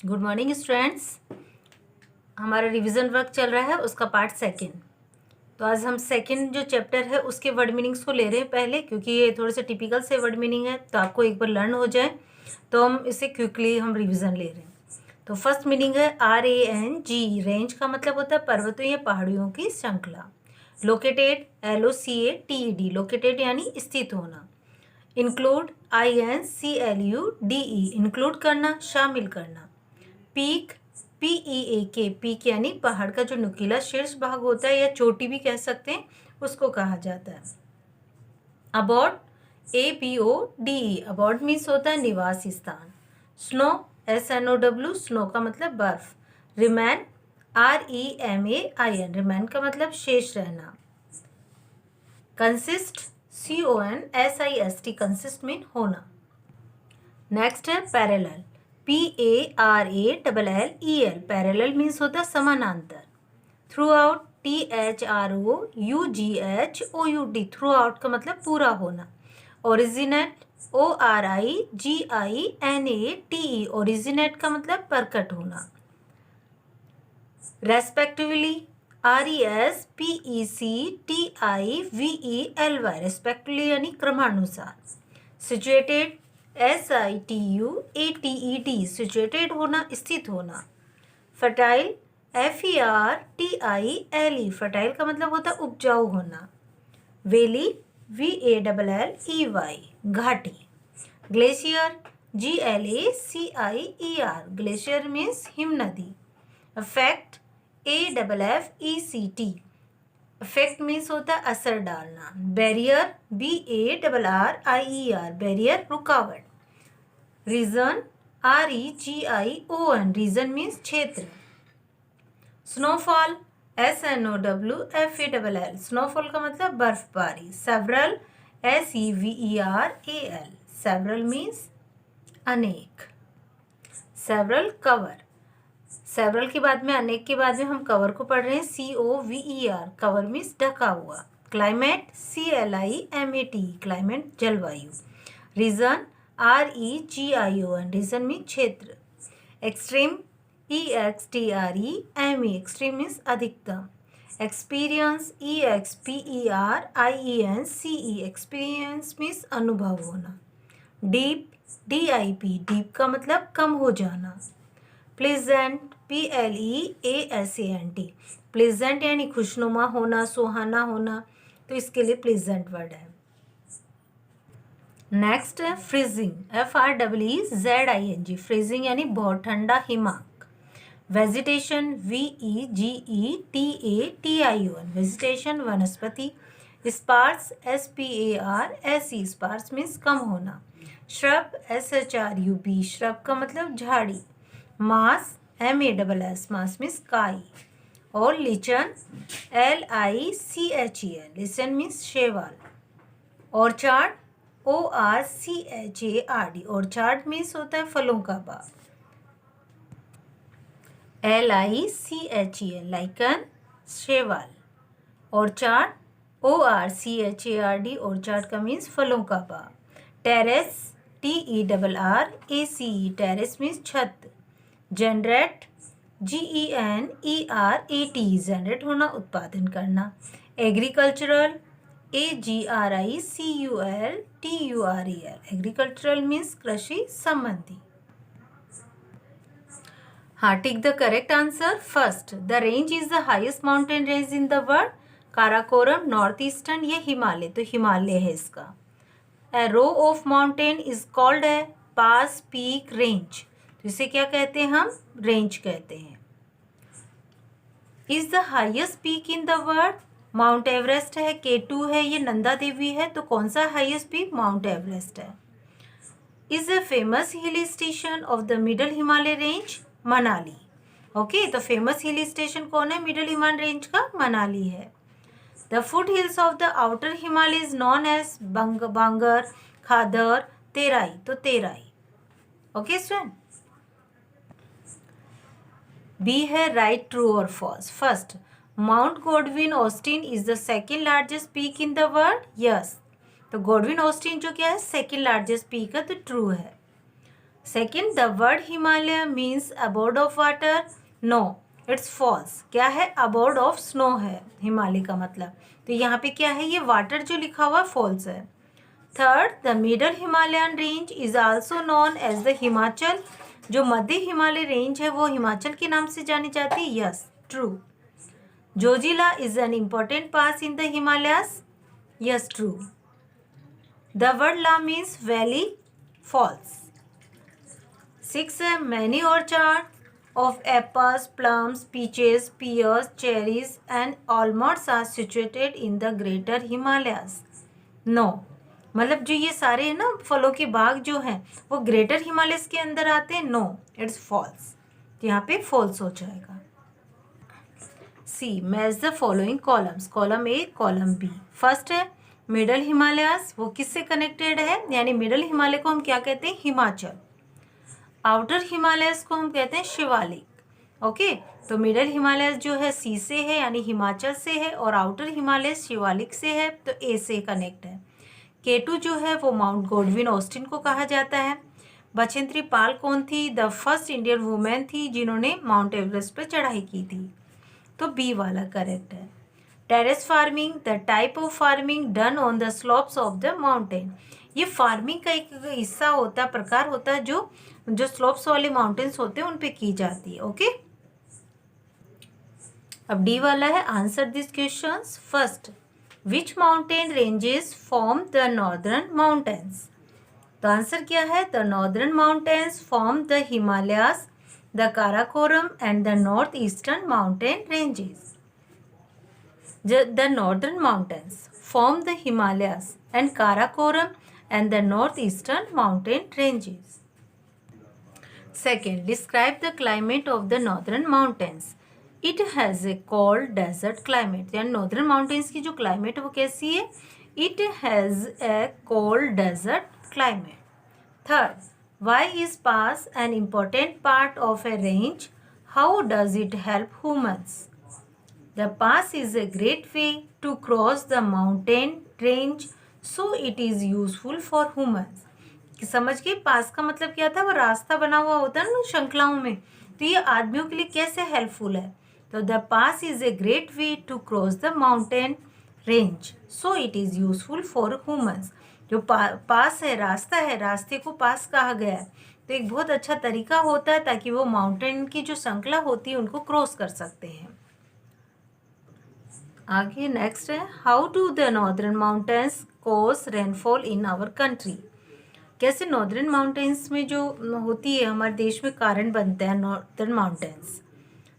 Good morning students. हमारा revision work चल रहा है, उसका पार्ट सेकंड। तो आज हम सेकंड जो चैप्टर है उसके वर्ड मीनिंग्स को ले रहे हैं पहले, क्योंकि ये थोड़े से टिपिकल से वर्ड मीनिंग है तो आपको एक बार लर्न हो जाए, तो हम इसे क्विकली हम रिवीजन ले रहे हैं। तो फर्स्ट मीनिंग है RANG। रेंज का मतलब होता है पर्वतों या पहाड़ियों की श्रृंखला। लोकेटेड LOCATED, लोकेटेड यानी स्थित होना। इंक्लूड INCLUDE, इंक्लूड करना, शामिल करना। पीक PEAK, पीक यानी पहाड़ का जो नुकीला शीर्ष भाग होता है या चोटी भी कह सकते हैं, उसको कहा जाता है। अबॉर्ड ABORD, अबॉर्ड मीन्स होता है निवास स्थान। स्नो SNOW, स्नो का मतलब बर्फ। रिमैन REMAIN, रिमैन का मतलब शेष रहना। कंसिस्ट CONSIST, कंसिस्ट मीन होना। नेक्स्ट है पैरेलल PARALLEL, पैरेलल मीन्स होता है समानांतर। Through out THROUGHOUT, through out का मतलब पूरा होना। ओरिजिनेट ORIGINATE, ओरिजिनेट का मतलब प्रकट होना। रेस्पेक्टिवली RESPECTIVELY, रेस्पेक्टिवली यानी क्रमानुसार। सिचुएटेड SITUATED, सिचुएटेड होना, स्थित होना। फर्टाइल FERTILE, फर्टाइल का मतलब होता है उपजाऊ होना। वैली VALLEY, घाटी। Glacier GLACIER, glacier means him नदी। अफेक्ट AFFECT, अफेक्ट मीन्स होता है असर डालना। बैरियर BARRIER, बैरियर रुकावट। रीजन REGION, रीजन मीन्स क्षेत्र। स्नोफॉल SNOWFALL, स्नोफॉल का मतलब बर्फबारी। सेवरल SEVERAL, सेवरल मीन्स अनेक। सेवरल कवर, सेवरल के बाद में अनेक के बाद में हम कवर को पढ़ रहे हैं COVER, कवर मीन्स ढका हुआ। क्लाइमेट CLIMATE, क्लाइमेट जलवायु। रीजन REGION, रीजन मीन्स क्षेत्र। एक्सट्रीम EXTREME, एक्सट्रीम मीन्स अधिकतम। एक्सपीरियंस EXPERIENCE, एक्सपीरियंस मीन्स अनुभव होना। डीप DIP, डीप का मतलब कम हो जाना। प्लेजेंट PLEASANT, प्लेजेंट यानी खुशनुमा होना, सुहाना होना, तो इसके लिए प्लेजेंट वर्ड है। नेक्स्ट है फ्रीजिंग FREEZING, फ्रीजिंग यानी बहुत ठंडा, हिमांक। वेजिटेशन VEGETATION, वेजिटेशन वनस्पति। स्पार्स SPARSE, स्पार्स मीन्स कम होना। श्रब SHRUB, श्रब का मतलब झाड़ी। मास MASS, मास मीन्स काई। और lichen LICHEN, lichen means शेवाल। Orchard ORCHARD, orchard means होता है फलों का बाग। LICHEN, lichen, शेवाल। Orchard ORCHARD, orchard का मीन्स फलों का बाग। टेरेस TERRACE, टेरेस मीन्स छत। जनरेट GENERAT, जनरेट होना, उत्पादन करना। एग्रीकल्चरल AGRICULTURAL, एग्रीकल्चरल मीन्स कृषि संबंधी। हाँ, tick the correct answer. First, the range is the highest mountain range in the world. Karakoram north eastern, ये हिमालय, तो हिमालय है इसका। A row of mountain is called a pass, peak, range, तो इसे क्या कहते हैं हम? रेंज कहते हैं। Is the highest peak in the world, mount Everest है, K2 है, ये नंदा देवी है, तो कौन सा हाईएस्ट पीक? माउंट एवरेस्ट है। Is a famous hill station of the middle Himalaya range, Manali. Okay, तो फेमस हिल स्टेशन कौन है मिडल हिमालय रेंज का? मनाली है। The foothills of the outer Himalaya is known as bhangar, khadar, Terai, तो तेराई। ओके स्टूडेंट, बी है write, true और false. First, mount Godwin Austen is the second largest peak in the world. Yes, तो Godwin Austen जो क्या है? Second largest peak है, तो true है। Second, the word Himalaya means abode of water, no it's false. क्या है? अबोर्ड ऑफ स्नो है हिमालय का मतलब, तो यहाँ पे क्या है, ये वाटर जो लिखा हुआ फॉल्स है। Third, the middle Himalayan range is also known as the Himachal. जो मध्य हिमालय रेंज है वो हिमाचल के नाम से जानी जाती है। Yes, true. Zojila is an important pass in the Himalayas. Yes, true. The word la means valley, false. Six है, many orchard of apples, plums, peaches, pears, cherries and almonds are situated in the greater Himalayas. No, मतलब जो ये सारे हैं ना फलों के बाग जो हैं वो ग्रेटर हिमालयस के अंदर आते हैं। No, it's false. तो यहाँ पे फॉल्स हो जाएगा। C, match the following columns, column A, column B. First है मिडल हिमालयस, वो किससे कनेक्टेड है, यानी मिडल हिमालय को हम क्या कहते हैं, हिमाचल। आउटर हिमालयस को हम कहते हैं शिवालिक। ओके, तो मिडल हिमालयस जो है सी से है यानी हिमाचल से है, और आउटर हिमालयस शिवालिक से है, तो ए से कनेक्ट है। केटू जो है वो माउंट गॉडविन ऑस्टिन को कहा जाता है। बछेंद्री पाल कौन थी? द फर्स्ट इंडियन वुमेन थी जिन्होंने माउंट एवरेस्ट पर चढ़ाई की थी, तो बी वाला करेक्ट है। Terrace farming, the type of farming done on the slopes of the mountain. ये फार्मिंग का एक हिस्सा होता है, प्रकार होता है जो स्लोप्स वाले माउंटेन्स होते हैं उन पे की जाती है। ओके, अब डी वाला है, answer this questions. First, which mountain ranges form the northern mountains. तो आंसर क्या है, the northern mountains form the Himalayas, the Karakoram and the north eastern mountain ranges. The northern mountains form the Himalayas and Karakoram and the northeastern mountain ranges. Second, describe the climate of the northern mountains. It has a cold desert climate. यानी northern mountains की जो climate है वो कैसी है? It has a cold desert climate. Third, why is pass an important part of a range? How does it help humans? The pass is a great way to cross the mountain range, so it is useful for humans. कि समझ गए, पास का मतलब क्या था, वो रास्ता बना हुआ होता है ना श्रृंखलाओं में, तो ये आदमियों के लिए कैसे हेल्पफुल है। तो the pass is a great way to cross the mountain range, so it is useful for humans. जो पास है, रास्ता है, रास्ते को पास कहा गया है, तो एक बहुत अच्छा तरीका होता है ताकि वो माउंटेन की जो श्रृंखला होती है उनको क्रॉस कर सकते हैं। आगे नेक्स्ट है, how do the northern mountains cause rainfall in our country. कैसे नॉर्दर्न माउंटेन्स में जो होती है हमारे देश में कारण बनता है northern mountains.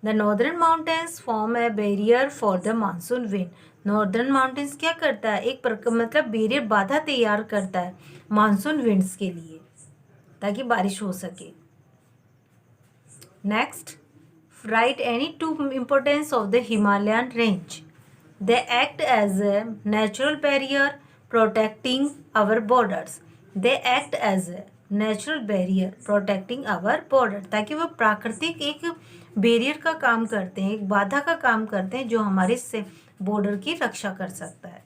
The northern mountains form A barrier for the monsoon wind. Northern mountains क्या करता है, एक मतलब बैरियर, बाधा तैयार करता है मानसून विंड्स के लिए ताकि बारिश हो सके। Next, right any two importance of the Himalayan range. They act as a natural barrier protecting our borders. They act as a natural barrier protecting our border. ताकि वो प्राकृतिक एक बैरियर का काम करते हैं, एक बाधा का काम करते हैं जो हमारे से बॉर्डर की रक्षा कर सकता है।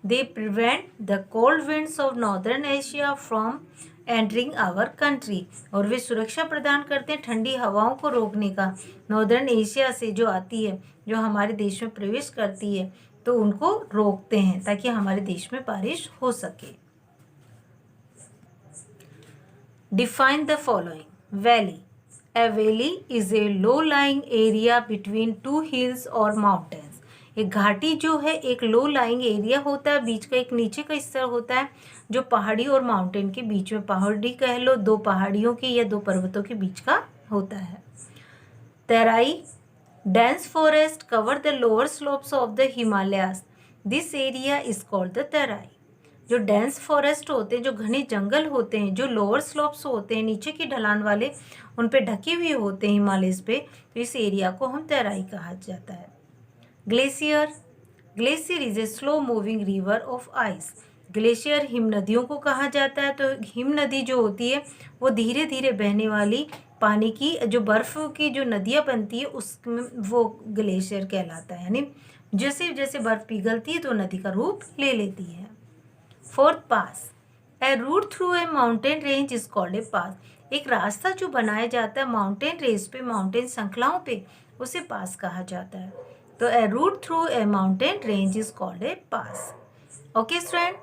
They prevent the cold winds of northern Asia from entering our country. और वे सुरक्षा प्रदान करते हैं ठंडी हवाओं को रोकने का नॉर्दर्न एशिया से जो आती है, जो हमारे देश में प्रवेश करती है, तो उनको रोकते हैं ताकि हमारे देश में बारिश हो सके। Define the following. Valley, A valley is a low lying area between two hills और माउंटेन्स। एक घाटी जो है एक लो लाइंग एरिया होता है, बीच का एक नीचे का हिस्सा होता है जो पहाड़ी और माउंटेन के बीच में, पहाड़ी कह लो, दो पहाड़ियों के या दो पर्वतों के बीच का होता है। Terai, dense forest cover the lower slopes of the Himalayas. This area is called the Terai. जो डेंस फॉरेस्ट होते हैं, जो घने जंगल होते हैं, जो लोअर स्लोप्स होते हैं, नीचे की ढलान वाले, उन पे ढके हुए होते हैं हिमालयस पे, तो इस एरिया को हम तराई कहा जाता है। Glacier, glacier is a slow moving river of ice. Glacier him नदियों को कहा जाता है, तो हिम नदी जो होती है वो धीरे धीरे बहने वाली पानी की, जो बर्फ़ की जो नदियाँ बनती है उसमें वो ग्लेशियर कहलाता है, यानी जैसे जैसे बर्फ़ पिघलती है तो नदी का रूप ले लेती है। Fourth, pass, a route through a mountain range is called a pass. एक रास्ता जो बनाया जाता है माउंटेन रेंज पे, माउंटेन श्रृंखलाओं पे, उसे पास कहा जाता है। तो a route through a mountain range is called a pass. Okay student,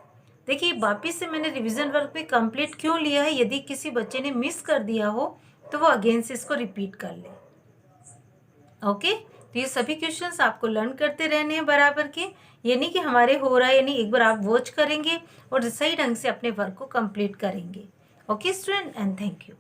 देखिए वापिस से मैंने रिवीजन वर्क पे कंप्लीट क्यों लिया है, यदि किसी बच्चे ने मिस कर दिया हो तो वो अगेन से इसको रिपीट कर ले। ओके, तो ये सभी क्वेश्चंस आपको लर्न करते रहने हैं बराबर के, ये नहीं कि हमारे हो रहा है, यानी एक बार आप वॉच करेंगे और सही ढंग से अपने वर्क को कंप्लीट करेंगे। Okay student, and thank you.